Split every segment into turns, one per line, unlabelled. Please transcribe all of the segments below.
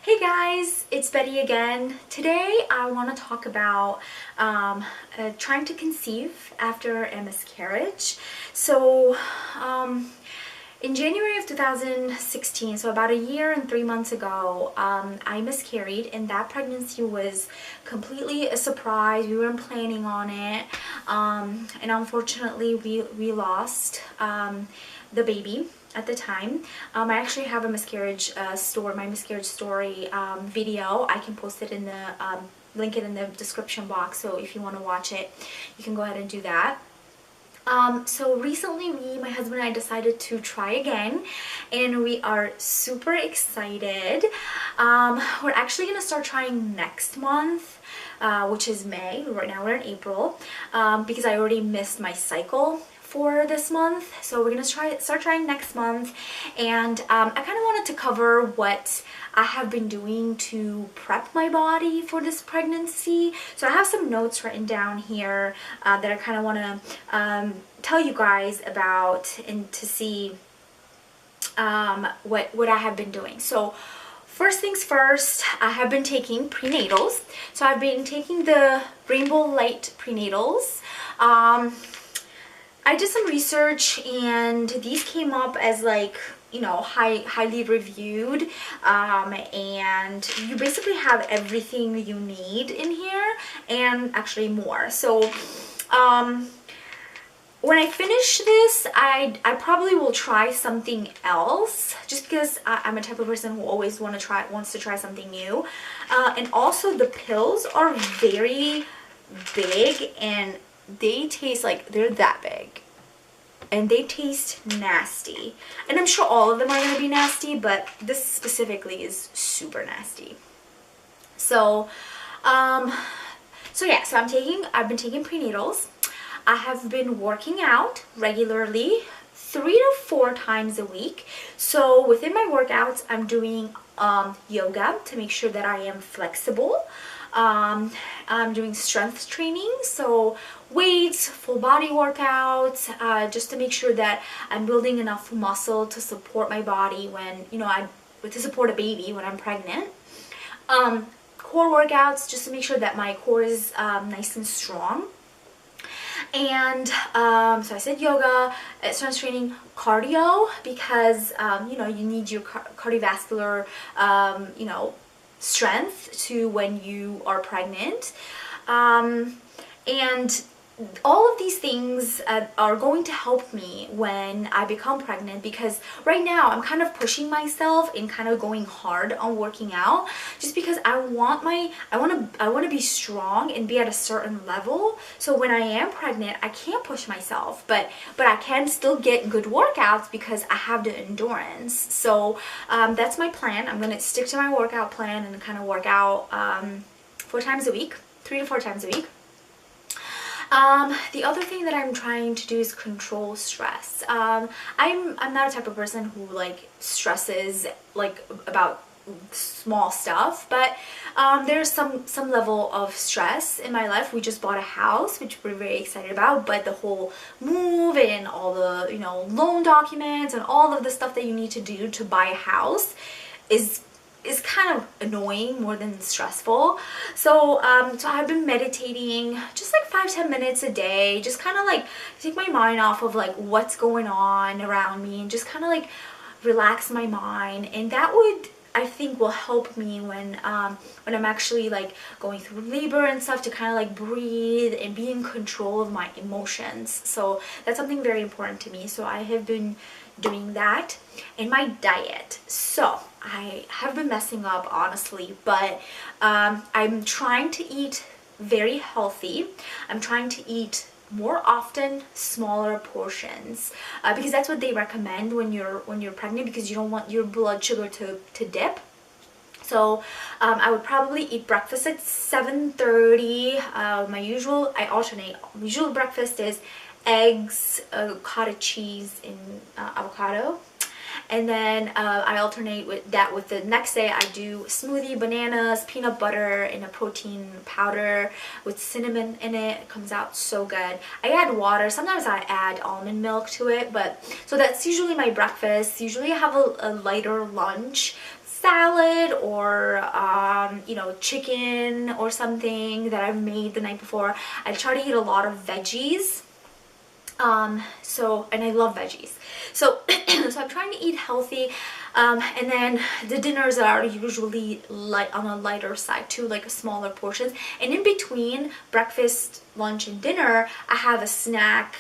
Hey guys, it's Betty again. Today I want to talk about trying to conceive after a miscarriage. So in January of 2016, so about a year and 3 months ago, I miscarried, and that pregnancy was completely a surprise. We weren't planning on it, and unfortunately we lost the baby at the time. I actually have a miscarriage my miscarriage story video. I can post it in the link it in the description box, so if you want to watch it, you can go ahead and do that. So recently my husband and I decided to try again, and we are super excited. We're actually going to start trying next month, which is May. Right now we're in April, because I already missed my cycle for this month. So we're gonna start trying next month, and I kind of wanted to cover what I have been doing to prep my body for this pregnancy. So I have some notes written down here that I kind of want to tell you guys about, and to see what I have been doing. So first things first, I have been taking prenatals. So I've been taking the Rainbow Light prenatals. I did some research, and these came up as, like, you know, highly reviewed, and you basically have everything you need in here, and actually more. So when I finish this, I probably will try something else, just because I'm a type of person who always wants to try something new. And also the pills are very big, and they taste like they're that big, and they taste nasty. And I'm sure all of them are going to be nasty, but this specifically is super nasty. So yeah, so I've been taking prenatals. I have been working out regularly 3 to 4 times a week. So within my workouts, I'm doing yoga to make sure that I am flexible. I'm doing strength training, so weights, full body workouts, just to make sure that I'm building enough muscle to support my body when, you know, to support a baby when I'm pregnant. Core workouts, just to make sure that my core is nice and strong. And so I said yoga, strength training, cardio, because you know, you need your cardiovascular you know, strength to when you are pregnant. And all of these things are going to help me when I become pregnant, because right now I'm kind of pushing myself and kind of going hard on working out, just because I want to be strong and be at a certain level, so when I am pregnant I can't push myself, but I can still get good workouts because I have the endurance. So that's my plan. I'm gonna stick to my workout plan and kind of work out 4 times a week, 3 to 4 times a week. The other thing that I'm trying to do is control stress. I'm not a type of person who, like, stresses, like, about small stuff, but there's some level of stress in my life. We just bought a house, which we're very excited about, but the whole move and all the, you know, loan documents and all of the stuff that you need to do to buy a house is kind of annoying more than stressful. So so I've been meditating just like 5-10 minutes a day, just kind of like take my mind off of like what's going on around me, and just kind of like relax my mind. And that would, I think, will help me when I'm actually like going through labor and stuff, to kind of like breathe and be in control of my emotions. So that's something very important to me. So I have been doing that. And my diet, so I have been messing up, honestly, but I'm trying to eat very healthy. I'm trying to eat more often, smaller portions, because that's what they recommend when you're pregnant, because you don't want your blood sugar to dip. So I would probably eat breakfast at 7:30. I alternate. Usual breakfast is eggs, cottage cheese, and avocado. And then I alternate with that with the next day. I do smoothie, bananas, peanut butter, and a protein powder with cinnamon in it. It comes out so good. I add water. Sometimes I add almond milk to it, but so that's usually my breakfast. Usually I have a lighter lunch salad or you know, chicken or something that I've made the night before. I try to eat a lot of veggies. And I love veggies. So, so I'm trying to eat healthy. And then the dinners are usually light, on a lighter side too, like smaller portions. And in between breakfast, lunch, and dinner, I have a snack.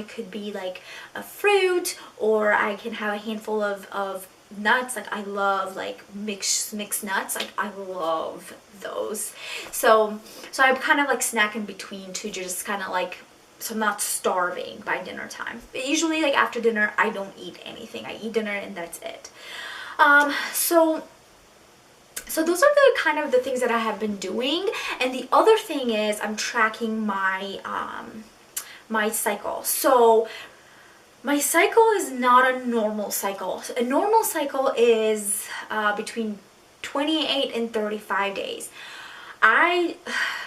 It could be like a fruit, or I can have a handful of nuts. Like I love like mixed nuts. Like I love those. So I kind of like snack in between to just kind of like, so I'm not starving by dinner time. But usually like after dinner, I don't eat anything. I eat dinner and that's it. So those are the kind of the things that I have been doing. And the other thing is I'm tracking my, my cycle. So my cycle is not a normal cycle. A normal cycle is between 28 and 35 days. I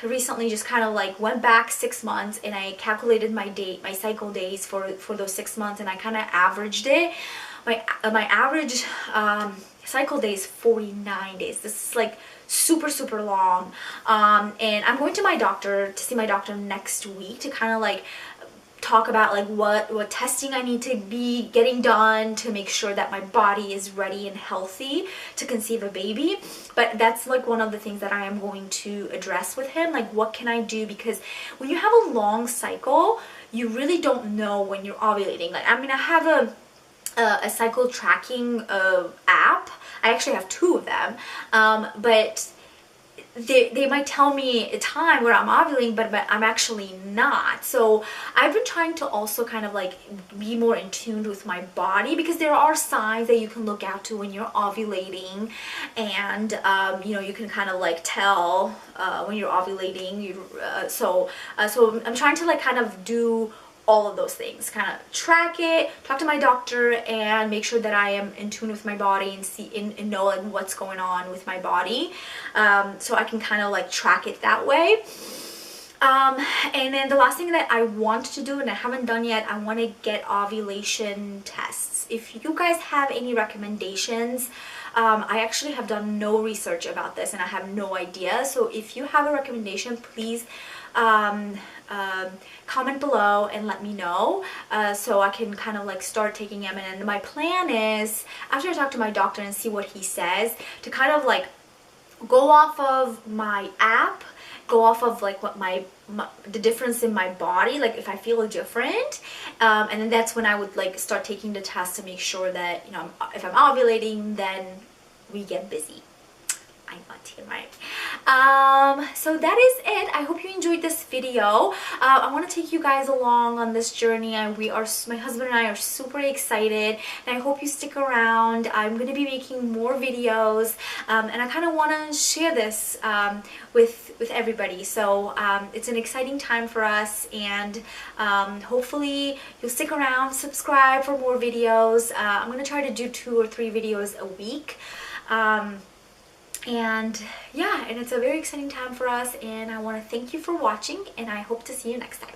recently just kind of like went back 6 months and I calculated my cycle days for those 6 months, and I kind of averaged it. My average cycle day is 49 days. This is like super long. And I'm going to my doctor to see my doctor next week to kind of like talk about like what testing I need to be getting done to make sure that my body is ready and healthy to conceive a baby. But that's like one of the things that I am going to address with him, like what can I do, because when you have a long cycle, you really don't know when you're ovulating. Like I mean, I have a cycle tracking app. I actually have 2 of them, but they might tell me a time where I'm ovulating, but I'm actually not. So I've been trying to also kind of like be more in tune with my body, because there are signs that you can look out to when you're ovulating, and you know, you can kind of like tell when you're ovulating. So I'm trying to like kind of do all of those things, kind of track it, talk to my doctor, and make sure that I am in tune with my body and see and know like what's going on with my body, so I can kind of like track it that way. And then the last thing that I want to do and I haven't done yet, I want to get ovulation tests. If you guys have any recommendations, I actually have done no research about this and I have no idea. So if you have a recommendation, please comment below and let me know, so I can kind of like start taking them. And my plan is, after I talk to my doctor and see what he says, to kind of like go off of my app, go off of like what the difference in my body, like if I feel different, and then that's when I would like start taking the test to make sure that, you know, if I'm ovulating, then we get busy. I'm not here, right? So that is it. I hope you enjoyed this video. I want to take you guys along on this journey, and my husband and I are super excited, and I hope you stick around. I'm going to be making more videos, and I kind of want to share this with everybody. So it's an exciting time for us, and hopefully you'll stick around, subscribe for more videos. I'm going to try to do 2 or 3 videos a week. And yeah, and it's a very exciting time for us, and I want to thank you for watching, and I hope to see you next time.